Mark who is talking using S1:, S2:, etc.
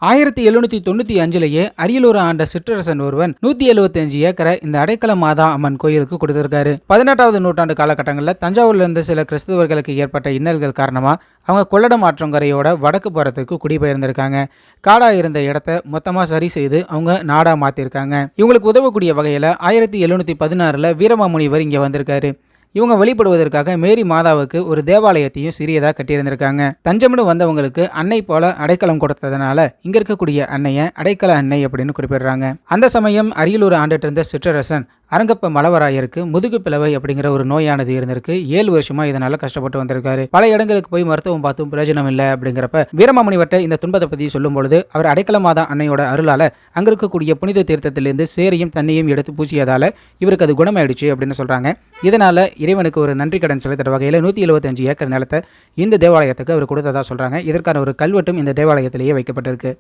S1: 1795 அரியலூர் ஆண்ட சிற்றரசன் ஒருவன் 175 ஏக்கரை இந்த அடைக்கல மாதா அம்மன் கோயிலுக்கு கொடுத்திருக்காரு. 18வது நூற்றாண்டு காலகட்டங்களில் தஞ்சாவூர்ல இருந்து சில கிறிஸ்தவர்களுக்கு ஏற்பட்ட இன்னல்கள் காரணமா அவங்க கொள்ளடம் ஆற்றங்கரையோட வடக்கு புறத்துக்கு குடிபெயர்ந்திருக்காங்க. காடா இருந்த இடத்த மொத்தமா சரி செய்து அவங்க நாடா மாத்திருக்காங்க. இவங்களுக்கு உதவக்கூடிய வகையில 1716 வீரமாமுனிவர் இங்க வந்திருக்காரு. இவங்க வழிபடுவதற்காக மேரி மாதாவுக்கு ஒரு தேவாலயத்தையும் சிறியதாக கட்டியிருந்திருக்காங்க. தஞ்சம்னு வந்தவங்களுக்கு அன்னை போல அடைக்கலம் கொடுத்ததுனால இங்க இருக்கக்கூடிய அன்னைய அடைக்கல அன்னை அப்படின்னு குறிப்பிடுறாங்க. அந்த சமயம் அரியலூர் ஆண்டுட்டு இருந்த சிற்றரசன் அரங்கப்ப மலவராயருக்கு முதுகு பிளவை அப்படிங்கிற ஒரு நோயானது இருந்திருக்கு. 7 வருஷமா இதனால கஷ்டப்பட்டு வந்திருக்காரு. பல இடங்களுக்கு போய் மருத்துவம் பார்த்தும் பிரயோஜனம் இல்லை. அப்படிங்கிறப்ப வீரமாமுனிவர்ட்ட இந்த துன்பத்தை பத்தி சொல்லும் பொழுது அவர் அடைக்கல மாதா அன்னையோட அருளால அங்க இருக்கக்கூடிய புனித தீர்த்தத்திலிருந்து சேரையும் தண்ணியும் எடுத்து பூசியதால இவருக்கு அது குணமாயிடுச்சு அப்படின்னு சொல்றாங்க. இதனால இறைவனுக்கு ஒரு நன்றி கடன் செலுத்துற வகையில் 175 ஏக்கர் நிலத்தை இந்த தேவாலயத்துக்கு அவர் கொடுத்ததா சொல்றாங்க. இதற்கான ஒரு கல்வெட்டும் இந்த தேவாலயத்திலேயே வைக்கப்பட்டிருக்கு.